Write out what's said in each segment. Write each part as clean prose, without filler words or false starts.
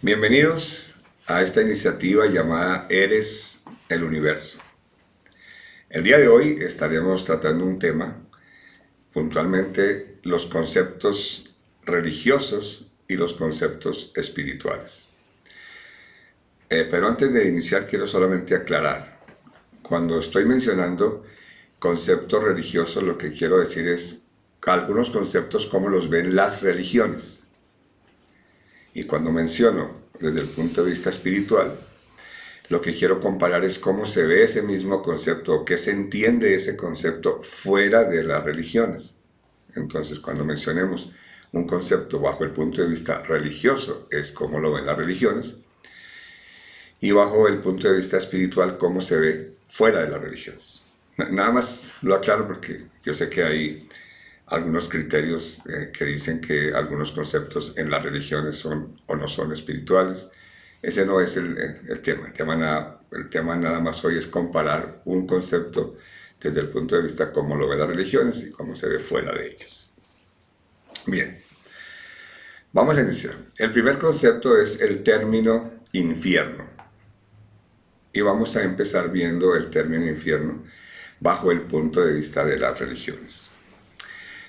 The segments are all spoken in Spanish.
Bienvenidos a esta iniciativa llamada Eres el Universo. El día de hoy estaremos tratando un tema, puntualmente los conceptos religiosos y los conceptos espirituales. Pero antes de iniciar quiero solamente aclarar, cuando estoy mencionando conceptos religiosos lo que quiero decir es algunos conceptos como los ven las religiones. Y cuando menciono desde el punto de vista espiritual, lo que quiero comparar es cómo se ve ese mismo concepto o qué se entiende ese concepto fuera de las religiones. Entonces, cuando mencionemos un concepto bajo el punto de vista religioso, es cómo lo ven las religiones, y bajo el punto de vista espiritual, cómo se ve fuera de las religiones. Nada más lo aclaro porque yo sé que hay algunos criterios que dicen que algunos conceptos en las religiones son o no son espirituales. Ese no es el tema. El tema nada más hoy es comparar un concepto desde el punto de vista cómo lo ven las religiones y cómo se ve fuera de ellas. Bien, vamos a iniciar. El primer concepto es el término infierno. Y vamos a empezar viendo el término infierno bajo el punto de vista de las religiones.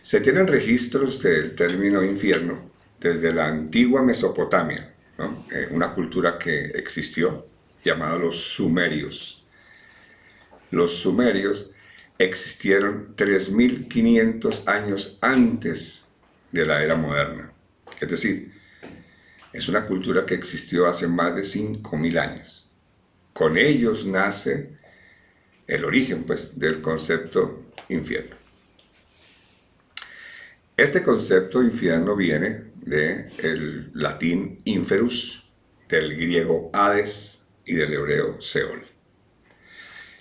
Se tienen registros del término infierno desde la antigua Mesopotamia, ¿no? Una cultura que existió llamada los sumerios. Los sumerios existieron 3500 años antes de la era moderna. Es decir, es una cultura que existió hace más de 5000 años. Con ellos nace el origen, pues, del concepto infierno. Este concepto infierno viene del latín inferus, del griego Hades y del hebreo Seol.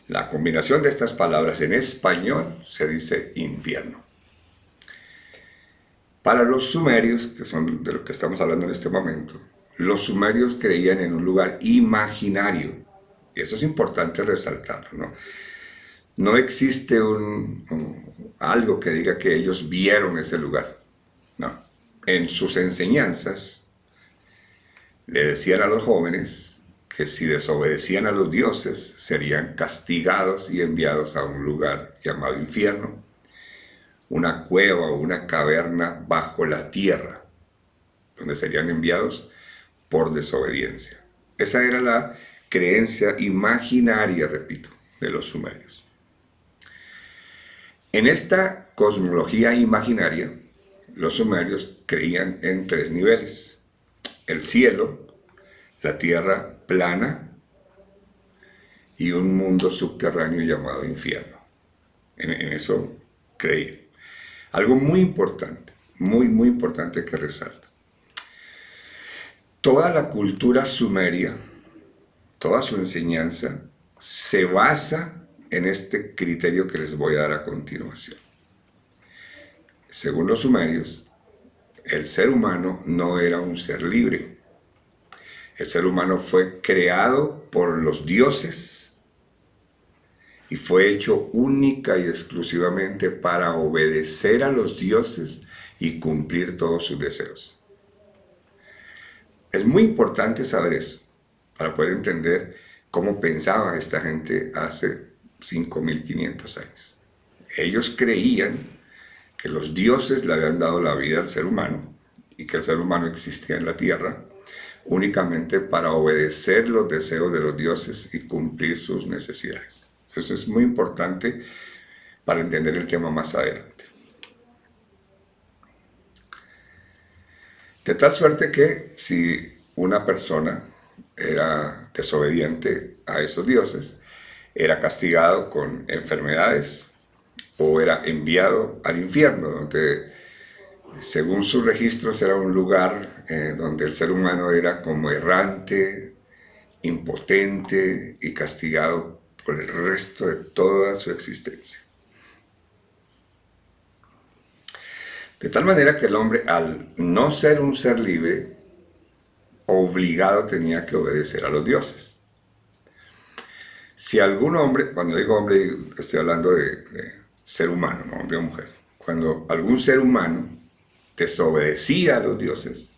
La combinación de estas palabras en español se dice infierno. Para los sumerios, que son de lo que estamos hablando en este momento, los sumerios creían en un lugar imaginario. Y eso es importante resaltarlo, ¿no? No existe algo que diga que ellos vieron ese lugar. No. En sus enseñanzas le decían a los jóvenes que si desobedecían a los dioses serían castigados y enviados a un lugar llamado infierno, una cueva o una caverna bajo la tierra, donde serían enviados por desobediencia. Esa era la creencia imaginaria, repito, de los sumerios. En esta cosmología imaginaria, los sumerios creían en 3 niveles: el cielo, la tierra plana y un mundo subterráneo llamado infierno. En eso creían. Algo muy importante, muy importante que resalta. Toda la cultura sumeria, toda su enseñanza se basa en este criterio que les voy a dar a continuación. Según los sumerios, el ser humano no era un ser libre. El ser humano fue creado por los dioses y fue hecho única y exclusivamente para obedecer a los dioses y cumplir todos sus deseos. Es muy importante saber eso para poder entender cómo pensaba esta gente hace 5500 años. Ellos creían que los dioses le habían dado la vida al ser humano y que el ser humano existía en la tierra únicamente para obedecer los deseos de los dioses y cumplir sus necesidades. Eso es muy importante para entender el tema más adelante. De tal suerte que si una persona era desobediente a esos dioses, era castigado con enfermedades o era enviado al infierno, donde según sus registros era un lugar donde el ser humano era como errante, impotente y castigado por el resto de toda su existencia. De tal manera que el hombre, al no ser un ser libre, obligado tenía que obedecer a los dioses. Si algún hombre, cuando digo hombre estoy hablando de ser humano, no hombre o mujer, cuando algún ser humano desobedecía a los dioses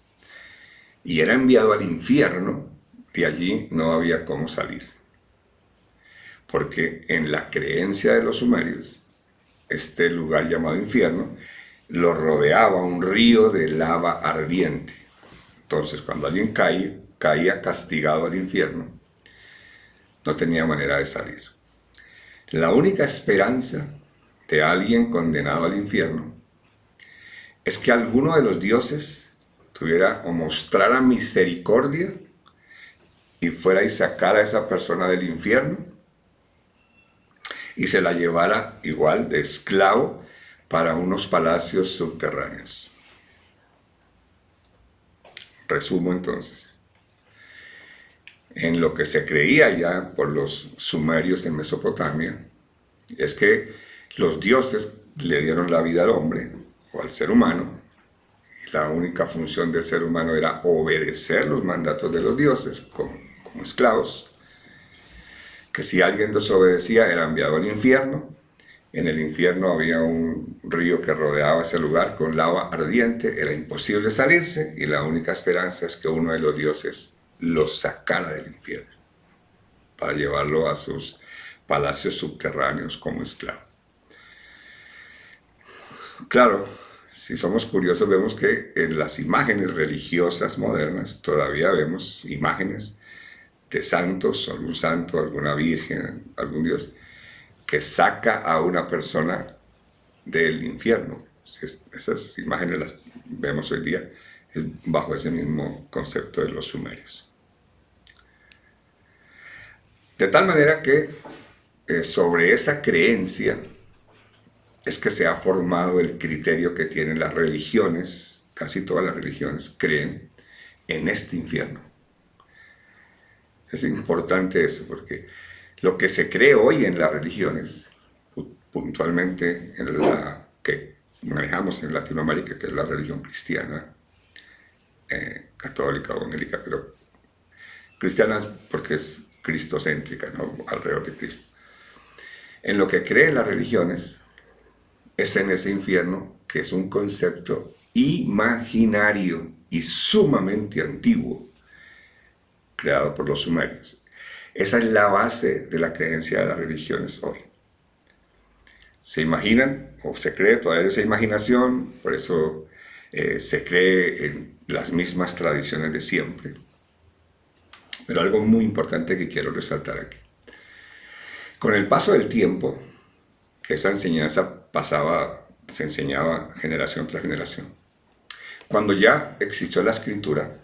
y era enviado al infierno, de allí no había cómo salir. Porque en la creencia de los sumerios, este lugar llamado infierno, lo rodeaba un río de lava ardiente. Entonces, cuando alguien caía castigado al infierno, no tenía manera de salir. La única esperanza de alguien condenado al infierno es que alguno de los dioses tuviera o mostrara misericordia y fuera y sacara a esa persona del infierno y se la llevara igual de esclavo para unos palacios subterráneos. Resumo entonces. En lo que se creía ya por los sumerios en Mesopotamia, es que los dioses le dieron la vida al hombre o al ser humano, y la única función del ser humano era obedecer los mandatos de los dioses como esclavos, que si alguien desobedecía era enviado al infierno. En el infierno había un río que rodeaba ese lugar con lava ardiente, era imposible salirse y la única esperanza es que uno de los dioses lo sacara del infierno para llevarlo a sus palacios subterráneos como esclavo. Claro, si somos curiosos vemos que en las imágenes religiosas modernas todavía vemos imágenes de santos, algún santo, alguna virgen, algún dios, que saca a una persona del infierno. Esas imágenes las vemos hoy día bajo ese mismo concepto de los sumerios. De tal manera que sobre esa creencia es que se ha formado el criterio que tienen las religiones, casi todas las religiones creen en este infierno. Es importante eso, porque lo que se cree hoy en las religiones, puntualmente en la que manejamos en Latinoamérica, que es la religión cristiana, católica o evangélica, pero cristiana porque es cristocéntrica, ¿no? Alrededor de Cristo. En lo que creen las religiones es en ese infierno, que es un concepto imaginario y sumamente antiguo, creado por los sumerios. Esa es la base de la creencia de las religiones hoy. Se imaginan, o se cree todavía esa imaginación, por eso se cree en las mismas tradiciones de siempre. Pero algo muy importante que quiero resaltar aquí. Con el paso del tiempo, que esa enseñanza se enseñaba generación tras generación. Cuando ya existió la escritura,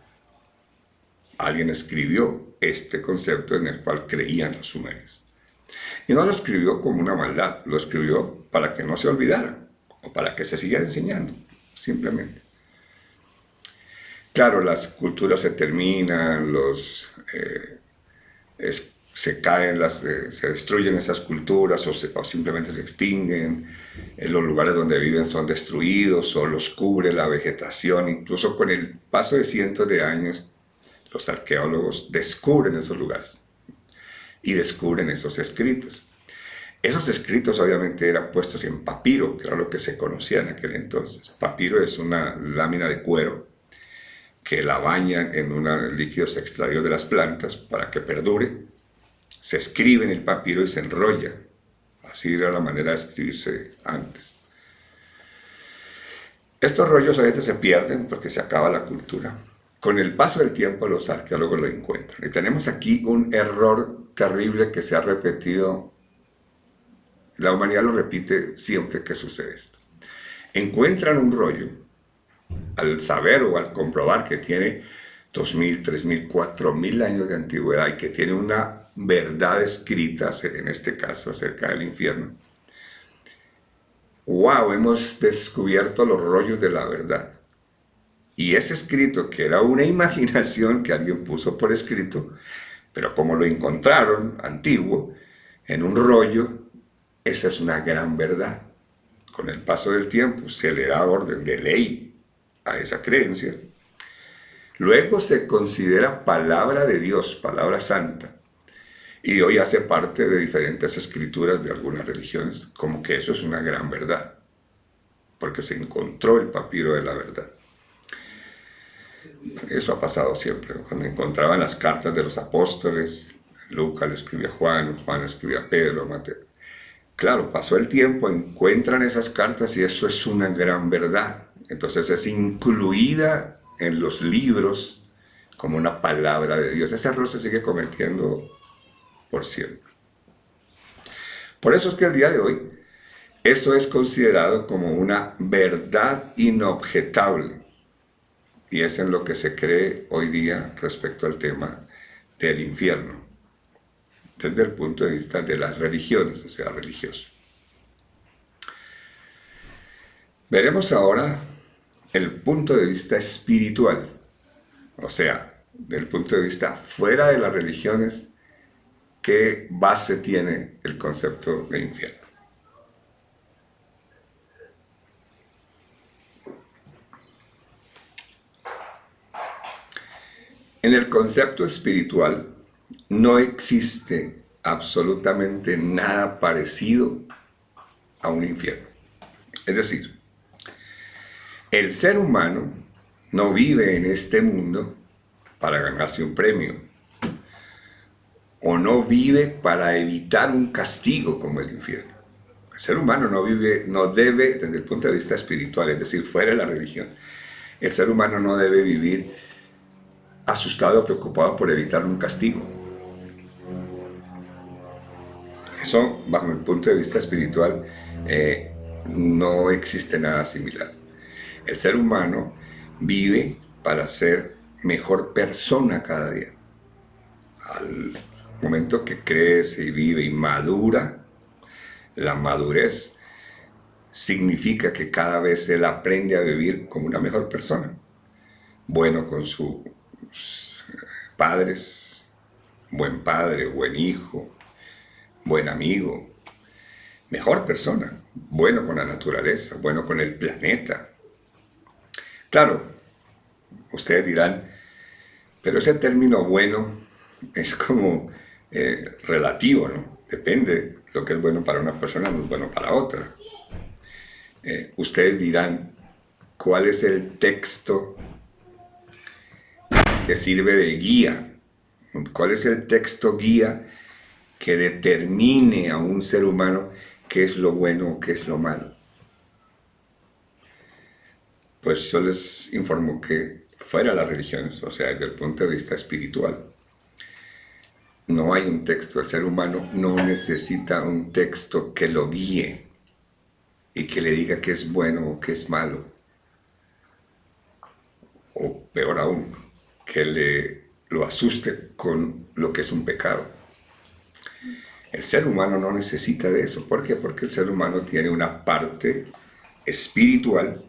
alguien escribió este concepto en el cual creían los sumerios. Y no lo escribió como una maldad, lo escribió para que no se olvidara o para que se siguiera enseñando, simplemente. Claro, las culturas se terminan, se caen, se destruyen esas culturas o simplemente se extinguen, los lugares donde viven son destruidos o los cubre la vegetación. Incluso con el paso de cientos de años, los arqueólogos descubren esos lugares y descubren esos escritos. Esos escritos obviamente eran puestos en papiro, que era lo que se conocía en aquel entonces. Papiro es una lámina de cuero que la bañan en un líquido extraído de las plantas para que perdure. Se escribe en el papiro y se enrolla. Así era la manera de escribirse antes. Estos rollos a veces se pierden porque se acaba la cultura. Con el paso del tiempo los arqueólogos lo encuentran. Y tenemos aquí un error terrible que se ha repetido. La humanidad lo repite siempre que sucede esto. Encuentran un rollo al saber o al comprobar que tiene 2.000, 3.000, 4.000 años de antigüedad y que tiene una verdad escrita, en este caso acerca del infierno. ¡Wow! Hemos descubierto los rollos de la verdad. Y ese escrito, que era una imaginación que alguien puso por escrito, pero como lo encontraron antiguo, en un rollo, esa es una gran verdad. Con el paso del tiempo se le da orden de ley a esa creencia. Luego se considera palabra de Dios, palabra santa, y hoy hace parte de diferentes escrituras de algunas religiones, como que eso es una gran verdad, porque se encontró el papiro de la verdad. Eso ha pasado siempre. Cuando encontraban las cartas de los apóstoles, Lucas le escribía a Juan, Juan le escribía a Pedro, Mateo. Claro, pasó el tiempo, encuentran esas cartas y eso es una gran verdad. Entonces es incluida en los libros como una palabra de Dios. Ese error se sigue cometiendo por siempre. Por eso es que el día de hoy eso es considerado como una verdad inobjetable. Y es en lo que se cree hoy día respecto al tema del infierno, desde el punto de vista de las religiones, o sea, religioso. Veremos ahora el punto de vista espiritual, o sea, del punto de vista fuera de las religiones, qué base tiene el concepto de infierno. En el concepto espiritual no existe absolutamente nada parecido a un infierno. Es decir, el ser humano no vive en este mundo para ganarse un premio, o no vive para evitar un castigo como el infierno. El ser humano no debe, desde el punto de vista espiritual, es decir, fuera de la religión, el ser humano no debe vivir asustado o preocupado por evitar un castigo. Eso, bajo el punto de vista espiritual, no existe nada similar. El ser humano vive para ser mejor persona cada día. Al momento que crece y vive y madura, la madurez significa que cada vez él aprende a vivir como una mejor persona. Bueno con sus padres, buen padre, buen hijo, buen amigo, mejor persona, bueno con la naturaleza, bueno con el planeta. Claro, ustedes dirán, pero ese término bueno es como relativo, ¿no? Depende, lo que es bueno para una persona no es bueno para otra. Ustedes dirán, ¿cuál es el texto que sirve de guía? ¿Cuál es el texto guía que determine a un ser humano qué es lo bueno o qué es lo malo? Pues yo les informo que fuera de las religiones, o sea, desde el punto de vista espiritual, no hay un texto. El ser humano no necesita un texto que lo guíe y que le diga qué es bueno o qué es malo. O peor aún, que lo asuste con lo que es un pecado. El ser humano no necesita de eso. ¿Por qué? Porque el ser humano tiene una parte espiritual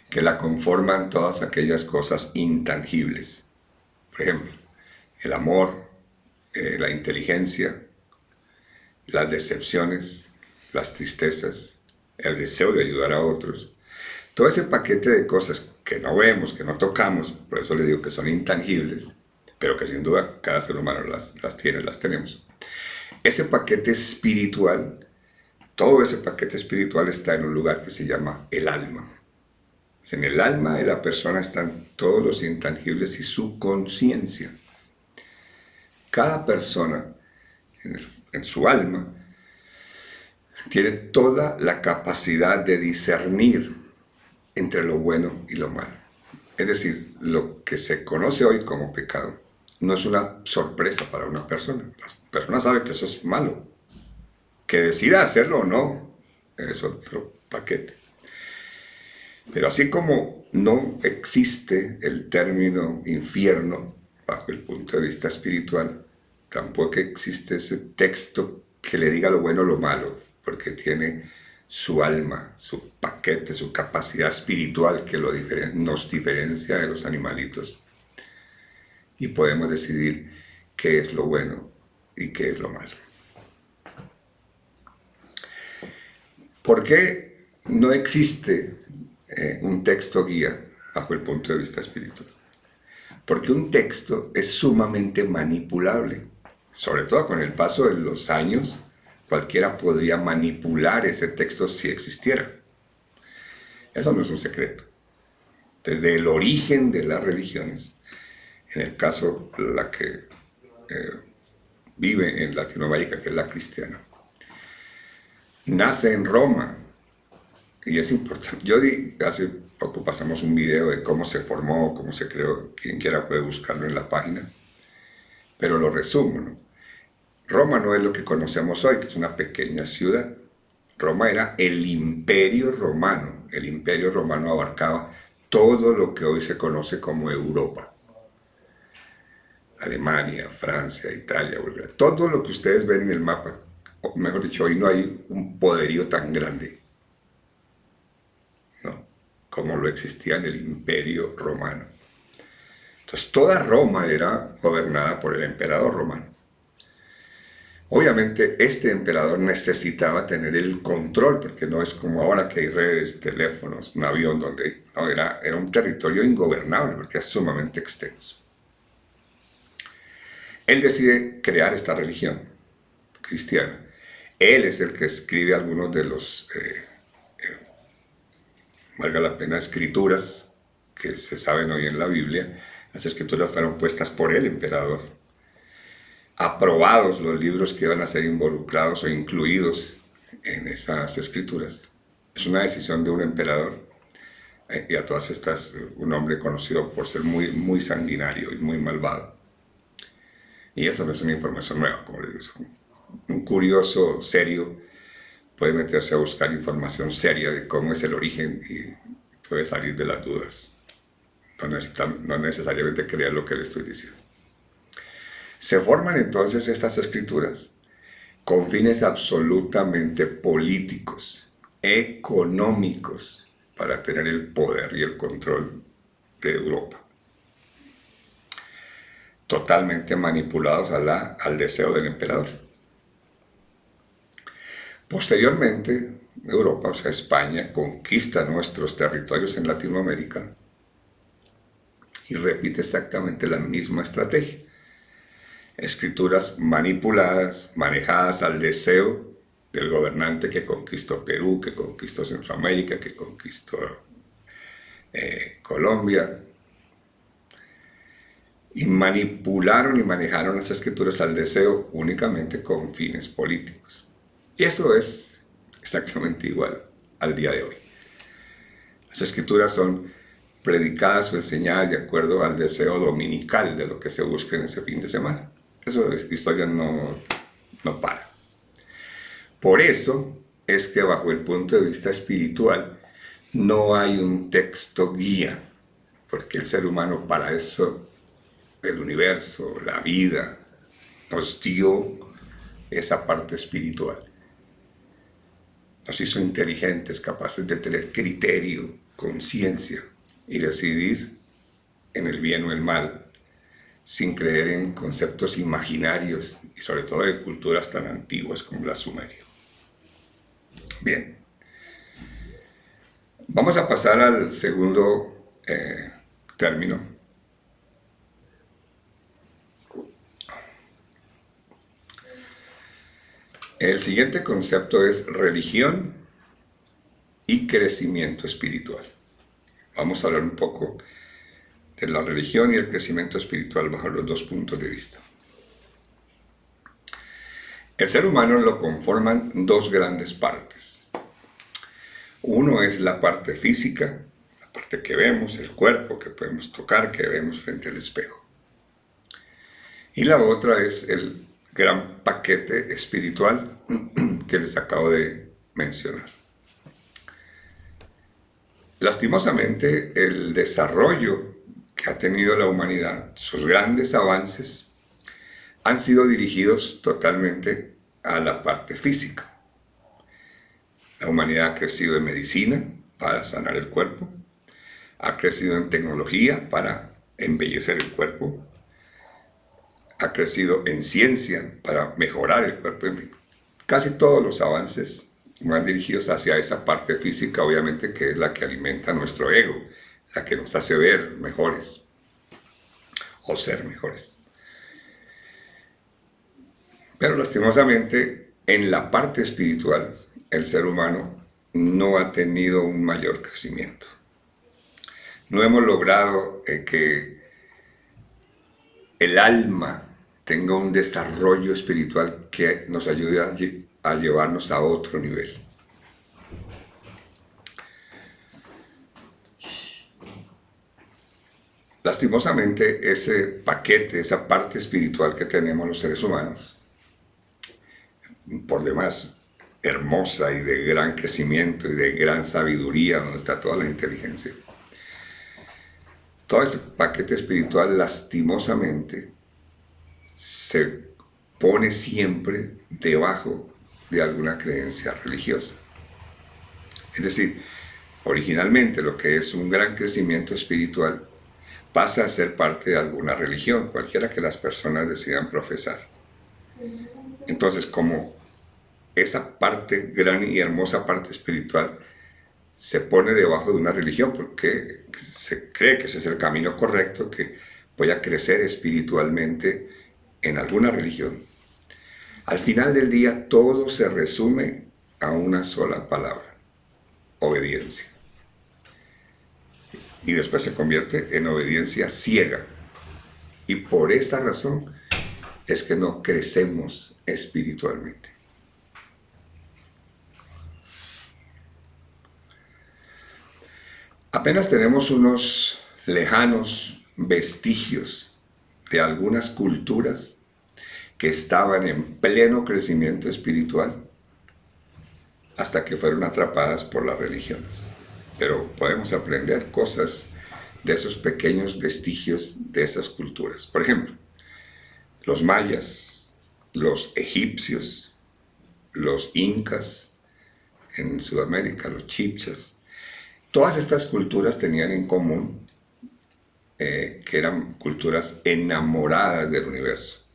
que la conforman todas aquellas cosas intangibles. Por ejemplo, el amor, la inteligencia, las decepciones, las tristezas, el deseo de ayudar a otros. Todo ese paquete de cosas que no vemos, que no tocamos, por eso les digo que son intangibles, pero que sin duda cada ser humano las tiene, las tenemos. Ese paquete espiritual, todo ese paquete espiritual está en un lugar que se llama el alma. En el alma de la persona están todos los intangibles y su conciencia. Cada persona en su alma tiene toda la capacidad de discernir entre lo bueno y lo malo. Es decir, lo que se conoce hoy como pecado no es una sorpresa para una persona. La persona sabe que eso es malo. Que decida hacerlo o no es otro paquete. Pero así como no existe el término infierno bajo el punto de vista espiritual, tampoco existe ese texto que le diga lo bueno o lo malo, porque tiene su alma, su paquete, su capacidad espiritual que nos diferencia de los animalitos. Y podemos decidir qué es lo bueno y qué es lo malo. ¿Por qué no existe un texto guía bajo el punto de vista espiritual? Porque un texto es sumamente manipulable. Sobre todo con el paso de los años, cualquiera podría manipular ese texto si existiera. Eso no es un secreto. desde el origen de las religiones, en el caso la que vive en Latinoamérica, que es la cristiana, nace en Roma, y es importante. Hace poco pasamos un video de cómo se formó, cómo se creó, quien quiera puede buscarlo en la página, pero lo resumo, ¿no? Roma no es lo que conocemos hoy, que es una pequeña ciudad. Roma era el imperio romano. El imperio romano abarcaba todo lo que hoy se conoce como Europa. Alemania, Francia, Italia, Bulgaria. Todo lo que ustedes ven en el mapa, o mejor dicho, hoy no hay un poderío tan grande, ¿no?, como lo existía en el imperio romano. Entonces toda Roma era gobernada por el emperador romano. Obviamente este emperador necesitaba tener el control, porque no es como ahora que hay redes, teléfonos, un avión donde no, era un territorio ingobernable, porque es sumamente extenso. Él decide crear esta religión cristiana. Él es el que escribe algunos de los, valga la pena, escrituras que se saben hoy en la Biblia. Las escrituras fueron puestas por el emperador, aprobados los libros que iban a ser involucrados o incluidos en esas escrituras. Es una decisión de un emperador, y a todas estas, un hombre conocido por ser muy, muy sanguinario y muy malvado. Y eso no es una información nueva, como les digo. Un curioso serio puede meterse a buscar información seria de cómo es el origen y puede salir de las dudas. No necesariamente creer lo que le estoy diciendo. Se forman entonces estas escrituras con fines absolutamente políticos, económicos, para tener el poder y el control de Europa. Totalmente manipulados al deseo del emperador. Posteriormente, Europa, o sea, España, conquista nuestros territorios en Latinoamérica y repite exactamente la misma estrategia. Escrituras manipuladas, manejadas al deseo del gobernante que conquistó Perú, que conquistó Centroamérica, que conquistó Colombia, y manipularon y manejaron las escrituras al deseo únicamente con fines políticos. Y eso es exactamente igual al día de hoy. Las escrituras son predicadas o enseñadas de acuerdo al deseo dominical de lo que se busca en ese fin de semana. Eso de historia no para. Por eso es que bajo el punto de vista espiritual no hay un texto guía, porque el ser humano, para eso el universo, la vida, nos dio esa parte espiritual. Nos hizo inteligentes, capaces de tener criterio, conciencia y decidir en el bien o el mal, sin creer en conceptos imaginarios y sobre todo de culturas tan antiguas como la sumeria. Bien, vamos a pasar al segundo término. El siguiente concepto es religión y crecimiento espiritual. Vamos a hablar un poco de la religión y el crecimiento espiritual bajo los dos puntos de vista. El ser humano lo conforman dos grandes partes. Uno es la parte física, la parte que vemos, el cuerpo, que podemos tocar, que vemos frente al espejo. Y la otra es el gran paquete espiritual que les acabo de mencionar. Lastimosamente, el desarrollo que ha tenido la humanidad, sus grandes avances, han sido dirigidos totalmente a la parte física. La humanidad ha crecido en medicina para sanar el cuerpo, ha crecido en tecnología para embellecer el cuerpo, ha crecido en ciencia para mejorar el cuerpo, en fin. Casi todos los avances van dirigidos hacia esa parte física, obviamente, que es la que alimenta nuestro ego, la que nos hace ver mejores o ser mejores. Pero lastimosamente, en la parte espiritual, el ser humano no ha tenido un mayor crecimiento. no hemos logrado que el alma tenga un desarrollo espiritual que nos ayude a llevarnos a otro nivel. Lastimosamente, ese paquete, esa parte espiritual que tenemos los seres humanos, por demás hermosa y de gran crecimiento y de gran sabiduría, donde está toda la inteligencia, todo ese paquete espiritual lastimosamente se pone siempre debajo de alguna creencia religiosa. Es decir, originalmente lo que es un gran crecimiento espiritual pasa a ser parte de alguna religión, cualquiera que las personas decidan profesar. Entonces, como esa parte, gran y hermosa parte espiritual, se pone debajo de una religión porque se cree que ese es el camino correcto, que voy a crecer espiritualmente en alguna religión. Al final del día todo se resume a una sola palabra: obediencia. Y después se convierte en obediencia ciega. Y por esa razón es que no crecemos espiritualmente. Apenas tenemos unos lejanos vestigios de algunas culturas que estaban en pleno crecimiento espiritual hasta que fueron atrapadas por las religiones. Pero podemos aprender cosas de esos pequeños vestigios de esas culturas. Por ejemplo, los mayas, los egipcios, los incas en Sudamérica, los chibchas. Todas estas culturas tenían en común que eran culturas enamoradas del universo,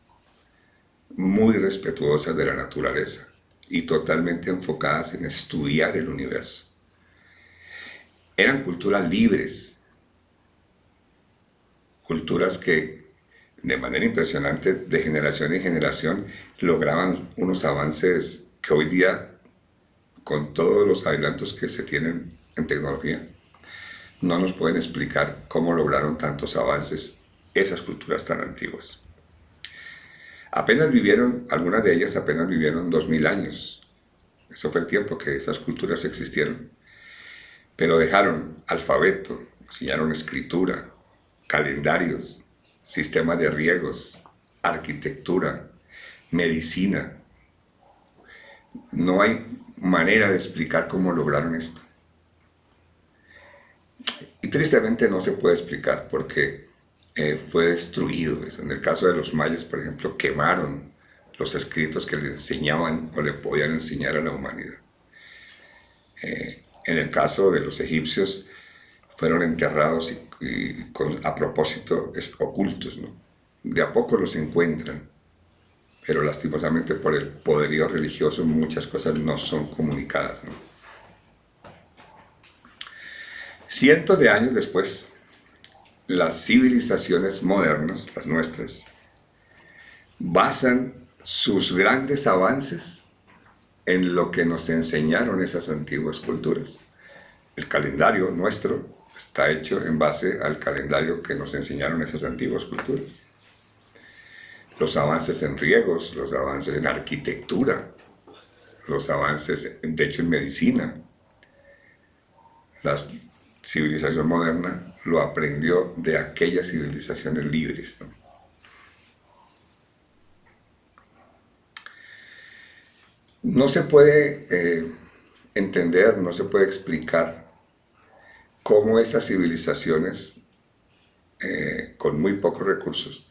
muy respetuosas de la naturaleza y totalmente enfocadas en estudiar el universo. Eran culturas libres, culturas que de manera impresionante, de generación en generación, lograban unos avances que hoy día, con todos los adelantos que se tienen en tecnología, no nos pueden explicar cómo lograron tantos avances esas culturas tan antiguas. Algunas de ellas apenas vivieron 2000 años. Eso fue el tiempo que esas culturas existieron. Pero dejaron alfabeto, enseñaron escritura, calendarios, sistemas de riegos, arquitectura, medicina. No hay manera de explicar cómo lograron esto. Y tristemente no se puede explicar porque fue destruido eso. En el caso de los mayas, por ejemplo, quemaron los escritos que le enseñaban o le podían enseñar a la humanidad. En el caso de los egipcios, fueron enterrados a propósito ocultos, ¿no? De a poco los encuentran, pero lastimosamente por el poderío religioso muchas cosas no son comunicadas, ¿no? Cientos de años después, las civilizaciones modernas, las nuestras, basan sus grandes avances en lo que nos enseñaron esas antiguas culturas. El calendario nuestro está hecho en base al calendario que nos enseñaron esas antiguas culturas. Los avances en riegos, los avances en arquitectura, los avances, de hecho, en medicina. La civilización moderna lo aprendió de aquellas civilizaciones libres, ¿no? No se puede entender, no se puede explicar cómo esas civilizaciones con muy pocos recursos,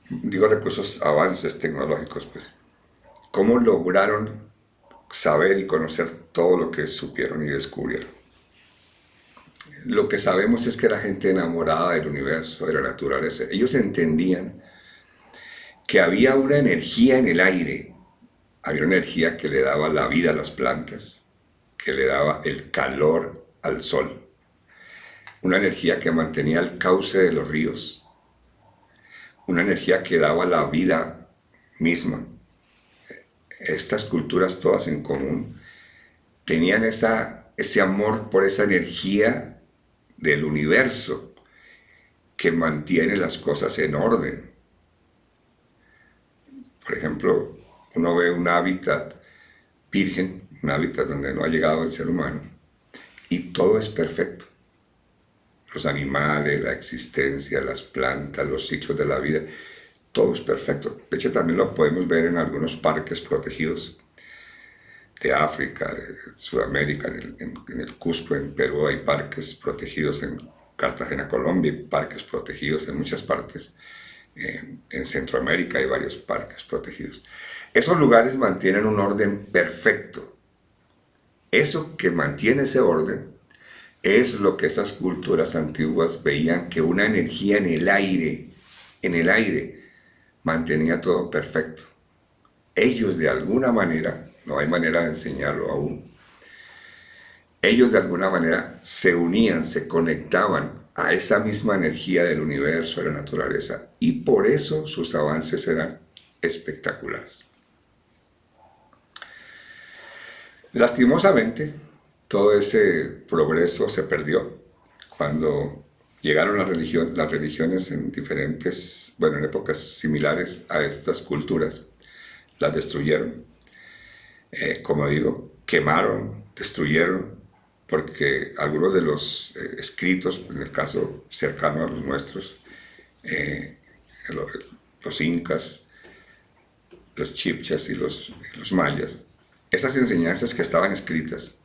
digo recursos, avances tecnológicos, pues, cómo lograron saber y conocer todo lo que supieron y descubrieron. Lo que sabemos es que era gente enamorada del universo, de la naturaleza. Ellos entendían que había una energía en el aire, había una energía que le daba la vida a las plantas, que le daba el calor al sol, una energía que mantenía el cauce de los ríos, una energía que daba la vida misma. Estas culturas todas en común tenían ese amor por esa energía del universo que mantiene las cosas en orden. Por ejemplo, uno ve un hábitat virgen, un hábitat donde no ha llegado el ser humano, y todo es perfecto. Los animales, la existencia, las plantas, los ciclos de la vida, todo es perfecto. De hecho, también lo podemos ver en algunos parques protegidos de África, de Sudamérica, en el Cusco, en Perú hay parques protegidos, en Cartagena, Colombia, hay parques protegidos en muchas partes. En Centroamérica hay varios parques protegidos. Esos lugares mantienen un orden perfecto. Eso que mantiene ese orden es lo que esas culturas antiguas veían, que una energía en el aire, mantenía todo perfecto. Ellos de alguna manera, no hay manera de enseñarlo aún, ellos de alguna manera se unían, se conectaban a esa misma energía del universo, de la naturaleza, y por eso sus avances eran espectaculares. Lastimosamente, todo ese progreso se perdió cuando llegaron las religiones en diferentes, bueno, en épocas similares a estas culturas, las destruyeron. Como digo, quemaron, destruyeron, porque algunos de los escritos, en el caso cercano a los nuestros, los incas, los chibchas y los mayas, esas enseñanzas que estaban escritas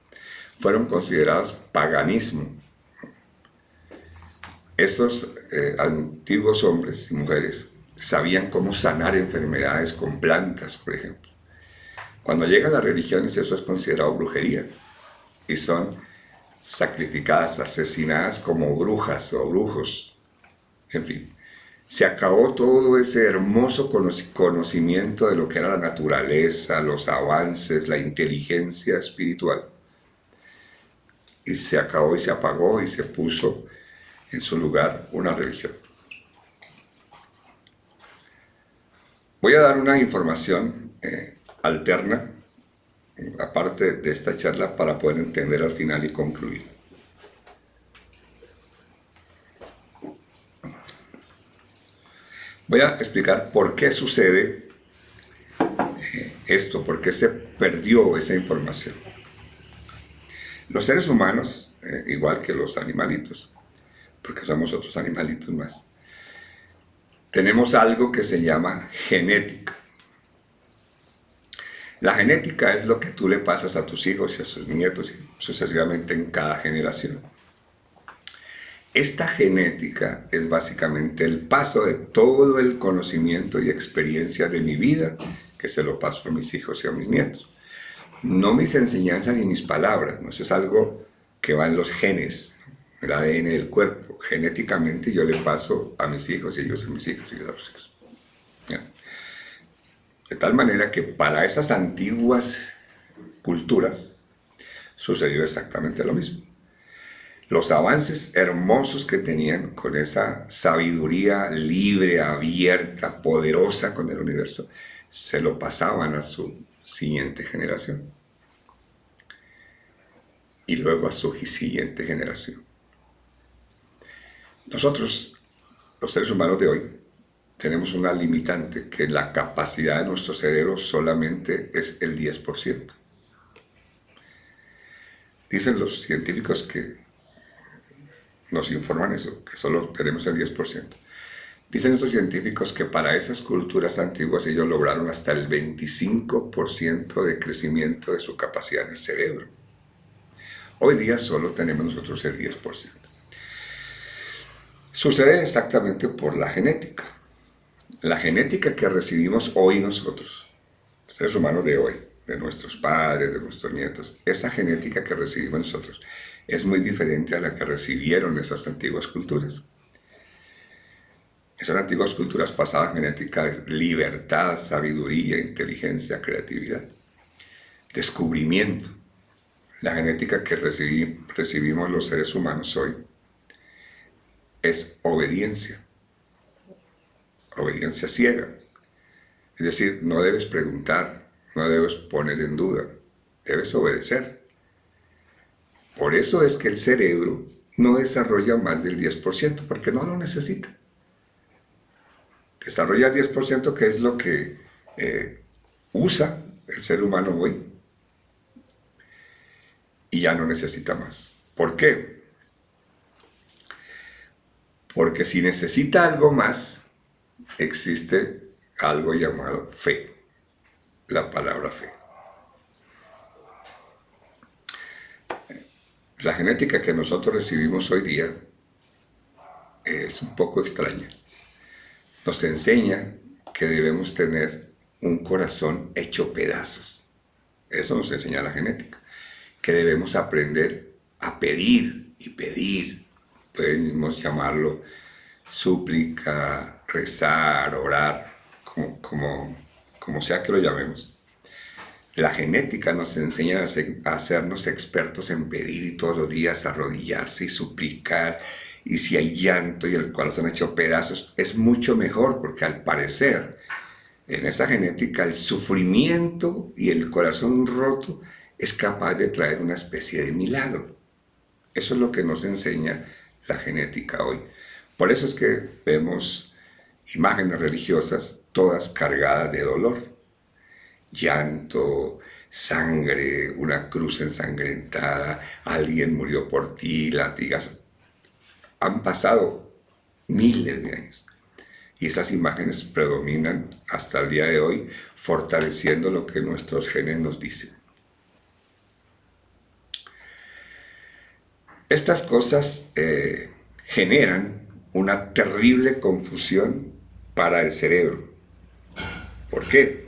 fueron consideradas paganismo. Esos antiguos hombres y mujeres sabían cómo sanar enfermedades con plantas, por ejemplo. Cuando llegan las religiones, eso es considerado brujería y son sacrificadas, asesinadas como brujas o brujos. En fin, se acabó todo ese hermoso conocimiento de lo que era la naturaleza, los avances, la inteligencia espiritual. Y se acabó y se apagó y se puso en su lugar una religión. Voy a dar una información alterna, aparte de esta charla, para poder entender al final y concluir. Voy a explicar por qué sucede esto, por qué se perdió esa información. Los seres humanos, igual que los animalitos, porque somos otros animalitos más, tenemos algo que se llama genética. La genética es lo que tú le pasas a tus hijos y a sus nietos y sucesivamente en cada generación. Esta genética es básicamente el paso de todo el conocimiento y experiencia de mi vida que se lo paso a mis hijos y a mis nietos. No mis enseñanzas ni mis palabras, ¿no? Eso es algo que va en los genes, el ADN del cuerpo. Genéticamente yo le paso a mis hijos y ellos a mis hijos y ellos a los hijos. ¿Ya? De tal manera que para esas antiguas culturas sucedió exactamente lo mismo. Los avances hermosos que tenían con esa sabiduría libre, abierta, poderosa con el universo, se lo pasaban a su siguiente generación. Y luego a su siguiente generación. Nosotros, los seres humanos de hoy, tenemos una limitante, que la capacidad de nuestro cerebro solamente es el 10%. Dicen los científicos que nos informan eso, que solo tenemos el 10%. Dicen estos científicos que para esas culturas antiguas ellos lograron hasta el 25% de crecimiento de su capacidad en el cerebro. Hoy día solo tenemos nosotros el 10%. Sucede exactamente por la genética. La genética que recibimos hoy nosotros, seres humanos de hoy, de nuestros padres, de nuestros nietos, esa genética que recibimos nosotros es muy diferente a la que recibieron esas antiguas culturas. Esas antiguas culturas pasaban genética de libertad, sabiduría, inteligencia, creatividad, descubrimiento. La genética que recibimos los seres humanos hoy es obediencia ciega. Es decir, no debes preguntar, no debes poner en duda, debes obedecer. Por eso es que el cerebro no desarrolla más del 10% porque no lo necesita. Desarrolla el 10% que es lo que usa el ser humano hoy y ya no necesita más. ¿Por qué? Porque si necesita algo más, existe algo llamado fe, la palabra fe. La genética que nosotros recibimos hoy día es un poco extraña. Nos enseña que debemos tener un corazón hecho pedazos. Eso nos enseña la genética. Que debemos aprender a pedir y pedir. Podemos llamarlo súplica, rezar, orar, como sea que lo llamemos. La genética nos enseña a hacernos expertos en pedir y todos los días arrodillarse y suplicar. Y si hay llanto y el corazón hecho pedazos, es mucho mejor porque al parecer en esa genética el sufrimiento y el corazón roto es capaz de traer una especie de milagro. Eso es lo que nos enseña la genética hoy. Por eso es que vemos imágenes religiosas todas cargadas de dolor. Llanto, sangre, una cruz ensangrentada, alguien murió por ti, latigazos. Han pasado miles de años y esas imágenes predominan hasta el día de hoy, fortaleciendo lo que nuestros genes nos dicen. Estas cosas generan una terrible confusión para el cerebro. ¿Por qué?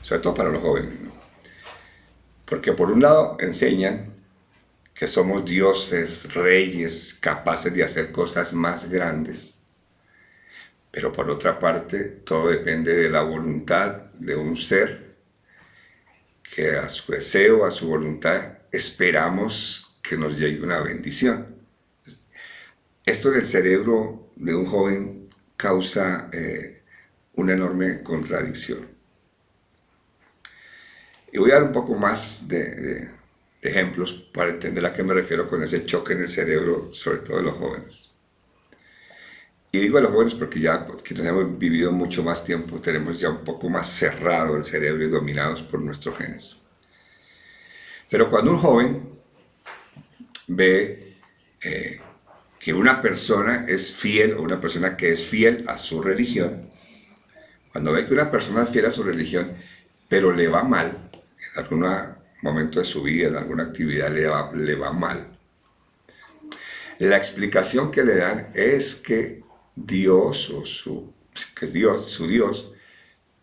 Sobre todo para los jóvenes, ¿no? Porque por un lado enseñan que somos dioses, reyes, capaces de hacer cosas más grandes, pero por otra parte todo depende de la voluntad de un ser que a su deseo, a su voluntad, esperamos que nos llegue una bendición. Esto del cerebro de un joven causa una enorme contradicción. Y voy a dar un poco más de ejemplos para entender a qué me refiero con ese choque en el cerebro, sobre todo de los jóvenes. Y digo a los jóvenes porque ya quienes hemos vivido mucho más tiempo tenemos ya un poco más cerrado el cerebro y dominados por nuestros genes. Pero cuando un joven ve que una persona es fiel o una persona que es fiel a su religión, cuando ve que una persona es fiel a su religión, pero le va mal, en algún momento de su vida, en alguna actividad le va mal, la explicación que le dan es que Dios, su Dios,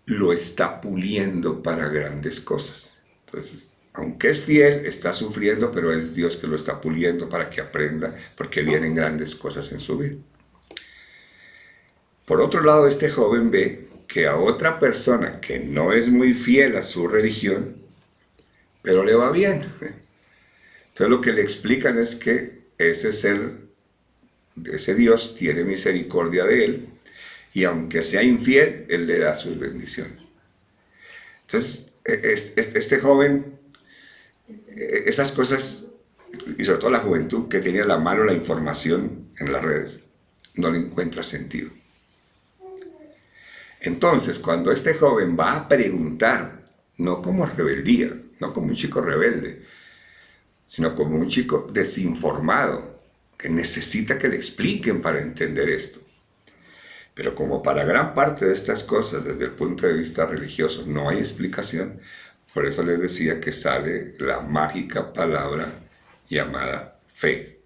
lo está puliendo para grandes cosas. Entonces, aunque es fiel, está sufriendo, pero es Dios que lo está puliendo para que aprenda, porque vienen grandes cosas en su vida. Por otro lado, este joven ve que a otra persona que no es muy fiel a su religión, pero le va bien. Entonces lo que le explican es que ese Dios tiene misericordia de él, y aunque sea infiel, él le da sus bendiciones. Entonces, este joven, esas cosas, y sobre todo la juventud que tiene a la mano la información en las redes, no le encuentra sentido. Entonces, cuando este joven va a preguntar, no como rebeldía, no como un chico rebelde, sino como un chico desinformado, que necesita que le expliquen para entender esto. Pero como para gran parte de estas cosas, desde el punto de vista religioso, no hay explicación, por eso les decía que sale la mágica palabra llamada fe.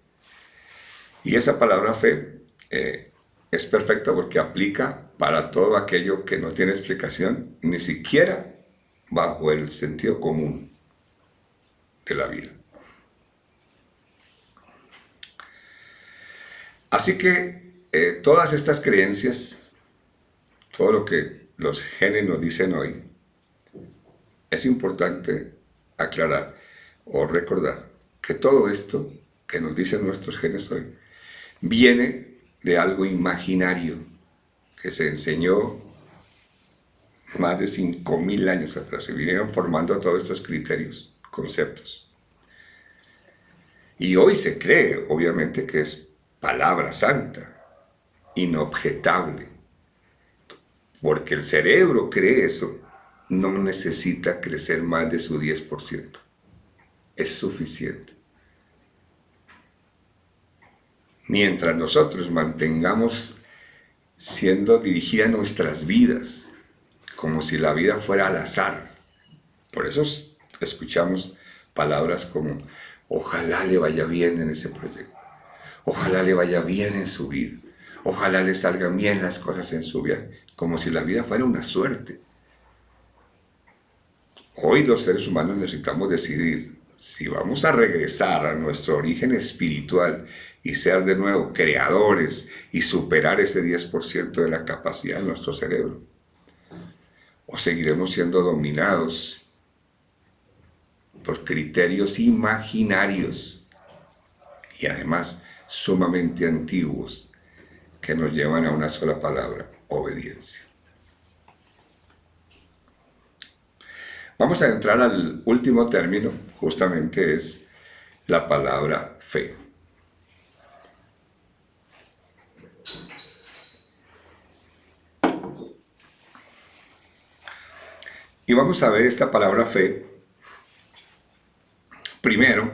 Y esa palabra fe es perfecta porque aplica para todo aquello que no tiene explicación, ni siquiera bajo el sentido común de la vida. Así que todas estas creencias, todo lo que los genes nos dicen hoy, es importante aclarar o recordar que todo esto que nos dicen nuestros genes hoy viene de algo imaginario que se enseñó más de 5.000 años atrás. Se vinieron formando todos estos criterios, conceptos. Y hoy se cree, obviamente, que es palabra santa, inobjetable, porque el cerebro cree eso, no necesita crecer más de su 10%, es suficiente. Mientras nosotros mantengamos siendo dirigida nuestras vidas, como si la vida fuera al azar. Por eso escuchamos palabras como, ojalá le vaya bien en ese proyecto, ojalá le vaya bien en su vida, ojalá le salgan bien las cosas en su vida, como si la vida fuera una suerte. Hoy los seres humanos necesitamos decidir si vamos a regresar a nuestro origen espiritual y ser de nuevo creadores y superar ese 10% de la capacidad de nuestro cerebro, o seguiremos siendo dominados por criterios imaginarios y además sumamente antiguos que nos llevan a una sola palabra: obediencia. Vamos a entrar al último término, justamente es la palabra fe. Y vamos a ver esta palabra fe primero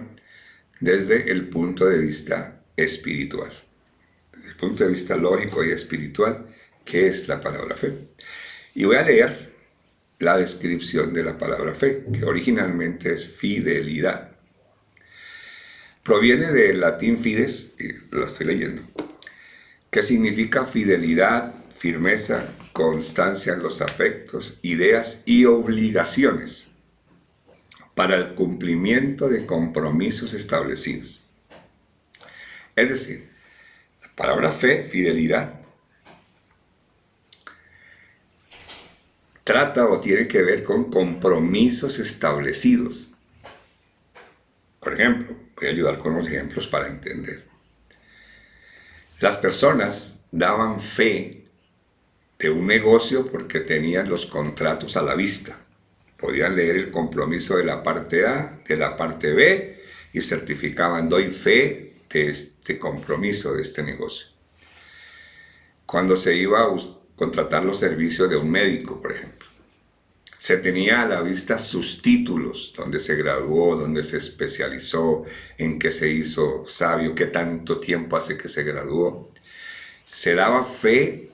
desde el punto de vista espiritual. Desde el punto de vista lógico y espiritual, ¿qué es la palabra fe? Y voy a leer la descripción de la palabra fe, que originalmente es fidelidad. Proviene del latín fides, y lo estoy leyendo, que significa fidelidad, firmeza, constancia en los afectos, ideas y obligaciones para el cumplimiento de compromisos establecidos. Es decir, la palabra fe, fidelidad, trata o tiene que ver con compromisos establecidos. Por ejemplo, voy a ayudar con unos ejemplos para entender. Las personas daban fe de un negocio porque tenían los contratos a la vista. Podían leer el compromiso de la parte A, de la parte B, y certificaban: doy fe de este compromiso, de este negocio. Cuando se iba a contratar los servicios de un médico, por ejemplo, se tenía a la vista sus títulos, donde se graduó, donde se especializó, en qué se hizo sabio, qué tanto tiempo hace que se graduó. Se daba fe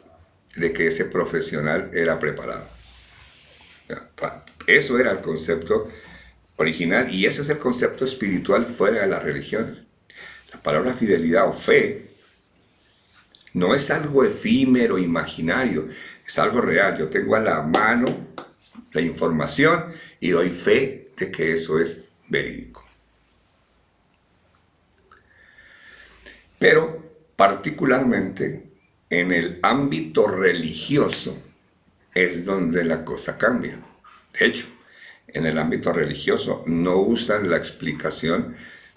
de que ese profesional era preparado. Eso era el concepto original, y ese es el concepto espiritual fuera de las religiones. La palabra fidelidad o fe no es algo efímero, imaginario, es algo real. Yo tengo a la mano la información y doy fe de que eso es verídico. Pero particularmente en el ámbito religioso es donde la cosa cambia. De hecho, en el ámbito religioso no usan la explicación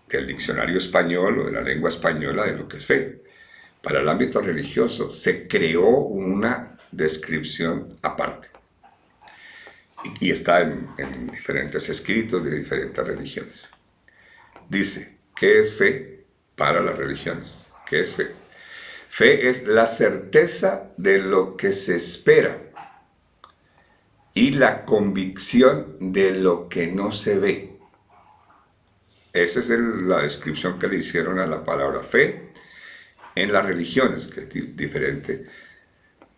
del diccionario español o de la lengua española de lo que es fe. Para el ámbito religioso se creó una descripción aparte. Y está en diferentes escritos de diferentes religiones. Dice, ¿qué es fe para las religiones? ¿Qué es fe? Fe es la certeza de lo que se espera y la convicción de lo que no se ve. Esa es la descripción que le hicieron a la palabra fe en las religiones, que es diferente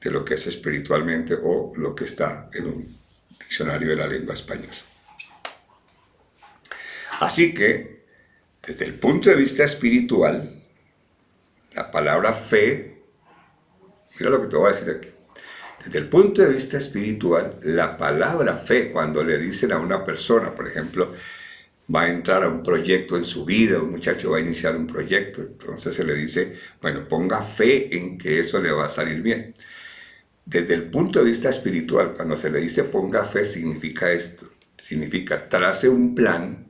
de lo que es espiritualmente o lo que está en un diccionario de la lengua española. Así que, desde el punto de vista espiritual, la palabra fe, mira lo que te voy a decir aquí. Desde el punto de vista espiritual, la palabra fe, cuando le dicen a una persona, por ejemplo, va a entrar a un proyecto en su vida, un muchacho va a iniciar un proyecto, entonces se le dice, bueno, ponga fe en que eso le va a salir bien. Desde el punto de vista espiritual, cuando se le dice ponga fe, significa esto. Significa trace un plan,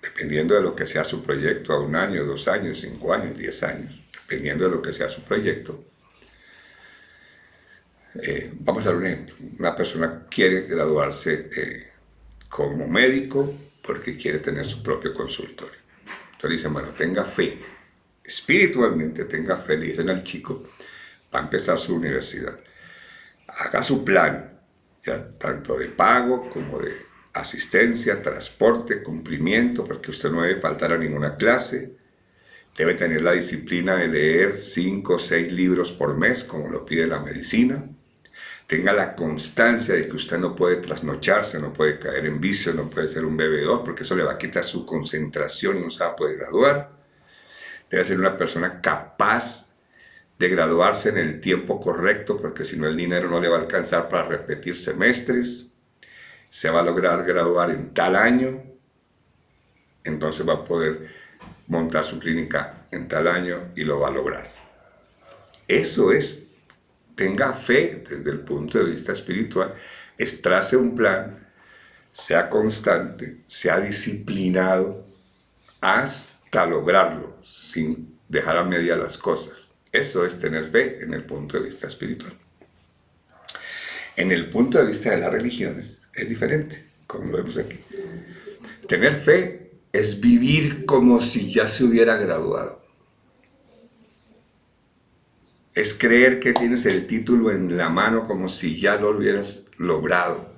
dependiendo de lo que sea su proyecto, a 1 año, 2 años, 5 años, 10 años, dependiendo de lo que sea su proyecto. Vamos a dar un ejemplo. Una persona quiere graduarse como médico porque quiere tener su propio consultorio. Entonces dicen, bueno, tenga fe, espiritualmente tenga fe, le dicen al chico, va a empezar su universidad. Haga su plan, ya, tanto de pago como de asistencia, transporte, cumplimiento, porque usted no debe faltar a ninguna clase, debe tener la disciplina de leer 5 o 6 libros por mes, como lo pide la medicina, tenga la constancia de que usted no puede trasnocharse, no puede caer en vicio, no puede ser un bebedor, porque eso le va a quitar su concentración y no se va a poder graduar, debe ser una persona capaz de graduarse en el tiempo correcto, porque si no el dinero no le va a alcanzar para repetir semestres, se va a lograr graduar en tal año, entonces va a poder montar su clínica en tal año y lo va a lograr. Eso es, tenga fe desde el punto de vista espiritual, trace un plan, sea constante, sea disciplinado hasta lograrlo, sin dejar a media las cosas. Eso es tener fe en el punto de vista espiritual. En el punto de vista de las religiones es diferente, como lo vemos aquí. Tener fe es vivir como si ya se hubiera graduado. Es creer que tienes el título en la mano como si ya lo hubieras logrado.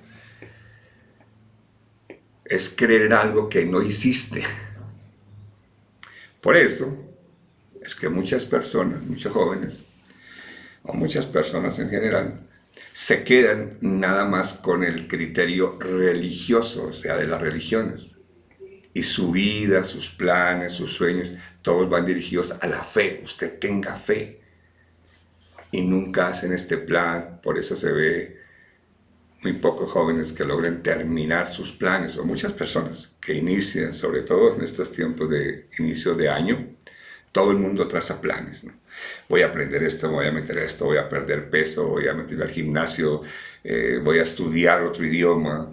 Es creer algo que no hiciste. Por eso es que muchas personas, muchos jóvenes, o muchas personas en general, se quedan nada más con el criterio religioso, o sea, de las religiones. Y su vida, sus planes, sus sueños, todos van dirigidos a la fe. Usted tenga fe. Y nunca hacen este plan, por eso se ve muy pocos jóvenes que logren terminar sus planes, o muchas personas que inician, sobre todo en estos tiempos de inicio de año, todo el mundo traza planes, ¿no? Voy a aprender esto, voy a meter esto, voy a perder peso, voy a meter al gimnasio, voy a estudiar otro idioma.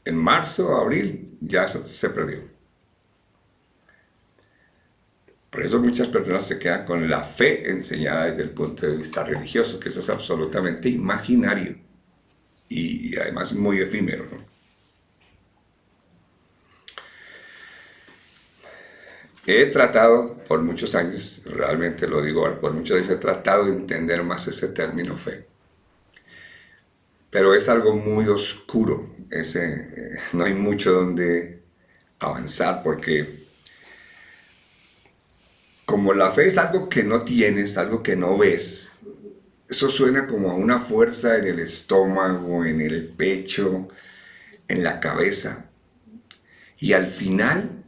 En marzo, abril, ya se perdió. Por eso muchas personas se quedan con la fe enseñada desde el punto de vista religioso, que eso es absolutamente imaginario y además muy efímero, ¿no? He tratado por muchos años, realmente lo digo ahora, por muchos años he tratado de entender más ese término fe. Pero es algo muy oscuro, no hay mucho donde avanzar, porque como la fe es algo que no tienes, algo que no ves, eso suena como a una fuerza en el estómago, en el pecho, en la cabeza. Y al final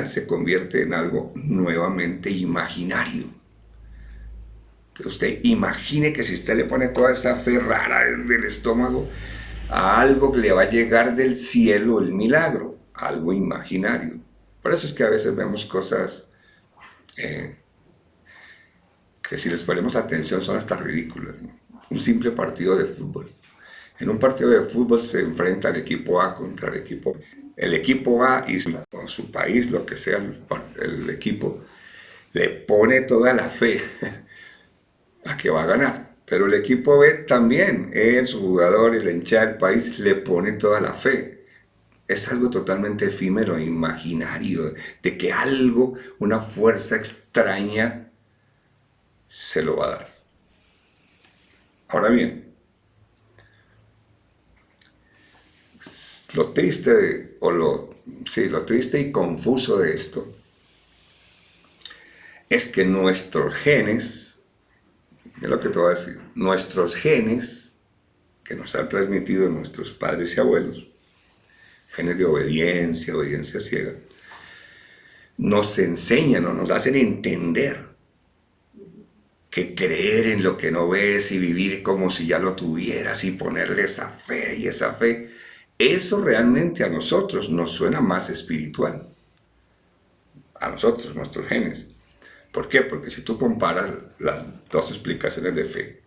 se convierte en algo nuevamente imaginario. Usted imagine que si usted le pone toda esa fe rara del estómago a algo que le va a llegar del cielo, el milagro, algo imaginario. Por eso es que a veces vemos cosas que si les ponemos atención son hasta ridículas, ¿no? Un simple partido de fútbol. En un partido de fútbol se enfrenta el equipo A contra el equipo B. El equipo A y su país, lo que sea el equipo, le pone toda la fe a que va a ganar. Pero el equipo B también, él, su jugador y la hinchada del país le pone toda la fe. Es algo totalmente efímero, imaginario, de que algo, una fuerza extraña, se lo va a dar. Ahora bien, lo triste, lo triste y confuso de esto es que nuestros genes, es lo que te voy a decir, nuestros genes que nos han transmitido nuestros padres y abuelos, genes de obediencia ciega, nos enseñan o nos hacen entender que creer en lo que no ves y vivir como si ya lo tuvieras y ponerle esa fe y esa fe, eso realmente a nosotros nos suena más espiritual. A nosotros, nuestros genes. ¿Por qué? Porque si tú comparas las dos explicaciones de fe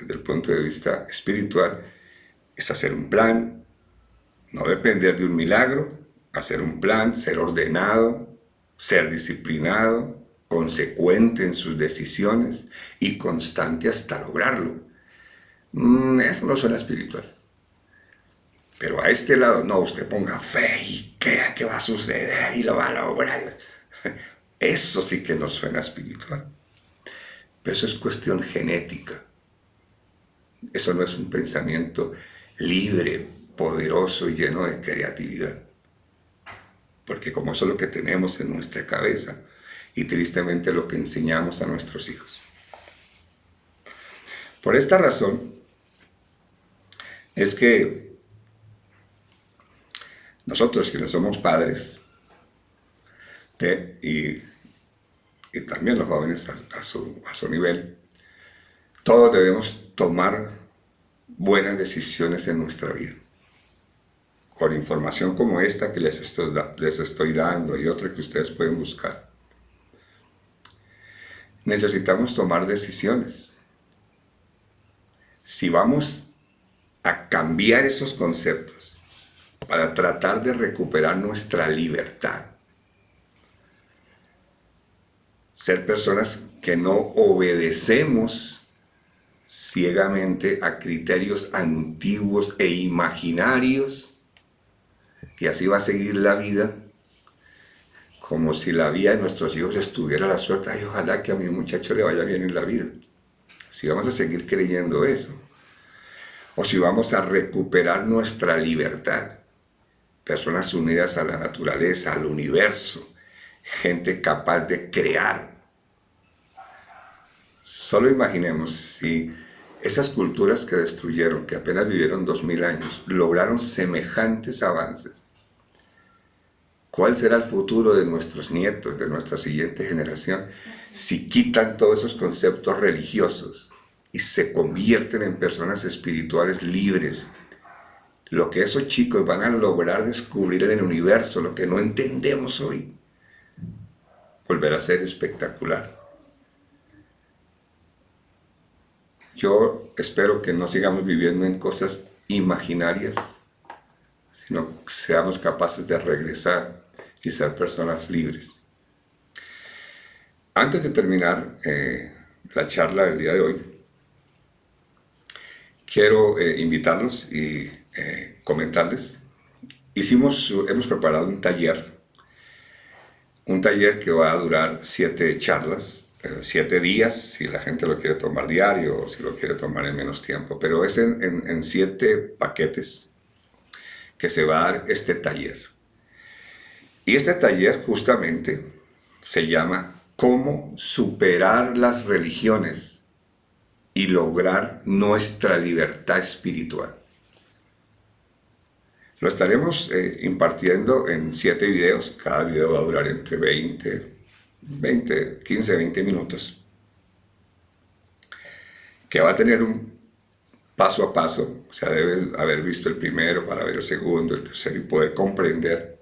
desde el punto de vista espiritual es hacer un plan, no depender de un milagro, hacer un plan, ser ordenado, ser disciplinado, consecuente en sus decisiones y constante hasta lograrlo. Eso no suena espiritual. Pero a este lado, no, usted ponga fe y crea que va a suceder y lo va a lograr. Eso sí que no suena espiritual. Pero eso es cuestión genética. Eso no es un pensamiento libre, poderoso y lleno de creatividad. Porque como eso es lo que tenemos en nuestra cabeza y tristemente lo que enseñamos a nuestros hijos. Por esta razón es que nosotros, quienes somos padres, y también los jóvenes a su nivel, todos debemos tomar buenas decisiones en nuestra vida. Con información como esta que les estoy dando y otra que ustedes pueden buscar. Necesitamos tomar decisiones. Si vamos a cambiar esos conceptos para tratar de recuperar nuestra libertad, ser personas que no obedecemos ciegamente a criterios antiguos e imaginarios, y así va a seguir la vida, como si la vida de nuestros hijos estuviera a la suerte. Ay, ojalá que a mi muchacho le vaya bien en la vida. Si vamos a seguir creyendo eso, o si vamos a recuperar nuestra libertad, personas unidas a la naturaleza, al universo, gente capaz de crear. Solo imaginemos si esas culturas que destruyeron, que apenas vivieron 2000 años, lograron semejantes avances. ¿Cuál será el futuro de nuestros nietos, de nuestra siguiente generación, si quitan todos esos conceptos religiosos y se convierten en personas espirituales libres? Lo que esos chicos van a lograr descubrir en el universo, lo que no entendemos hoy, volverá a ser espectacular. Yo espero que no sigamos viviendo en cosas imaginarias, sino que seamos capaces de regresar y ser personas libres. Antes de terminar la charla del día de hoy, quiero invitarlos y comentarles. Hemos preparado un taller que va a durar 7 charlas, 7 días, si la gente lo quiere tomar diario o si lo quiere tomar en menos tiempo, pero es en 7 paquetes que se va a dar este taller. Y este taller justamente se llama ¿Cómo superar las religiones y lograr nuestra libertad espiritual? Lo estaremos impartiendo en 7 videos. Cada video va a durar entre 15, 20 minutos. Que va a tener un paso a paso. O sea, debes haber visto el primero para ver el segundo, el tercero y poder comprender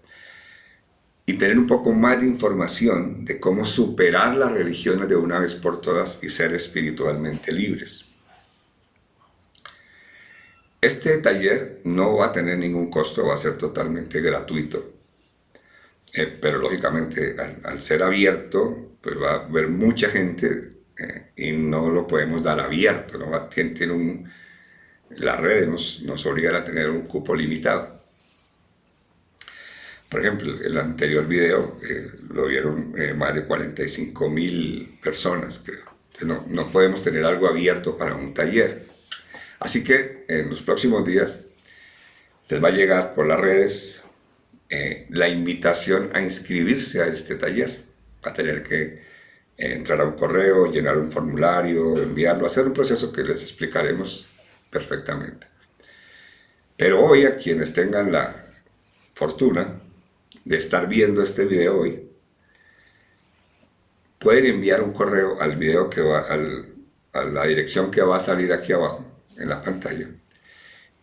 y tener un poco más de información de cómo superar las religiones de una vez por todas y ser espiritualmente libres. Este taller no va a tener ningún costo, va a ser totalmente gratuito. Pero lógicamente al ser abierto, pues va a haber mucha gente y no lo podemos dar abierto, ¿no? Las redes nos obligan a tener un cupo limitado. Por ejemplo, el anterior video lo vieron más de 45,000 personas, creo. Entonces no podemos tener algo abierto para un taller. Así que en los próximos días les va a llegar por las redes la invitación a inscribirse a este taller. Va a tener que entrar a un correo, llenar un formulario, enviarlo, hacer un proceso que les explicaremos perfectamente. Pero hoy, a quienes tengan la fortuna de estar viendo este video hoy, pueden enviar un correo al video a la dirección que va a salir aquí abajo en la pantalla.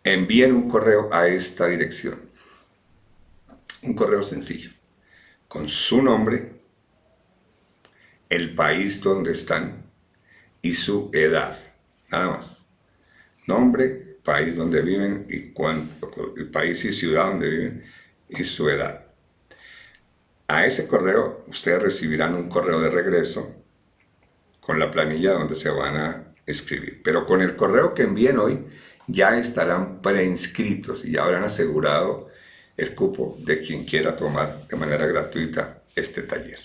Envíen un correo a esta dirección, un correo sencillo, con su nombre, el país donde están y su edad, nada más. Nombre, país donde viven y el país y ciudad donde viven y su edad. A ese correo ustedes recibirán un correo de regreso con la planilla donde se van a escribir. Pero con el correo que envíen hoy ya estarán preinscritos y ya habrán asegurado el cupo de quien quiera tomar de manera gratuita este taller.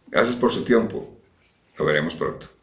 Gracias por su tiempo. Nos veremos pronto.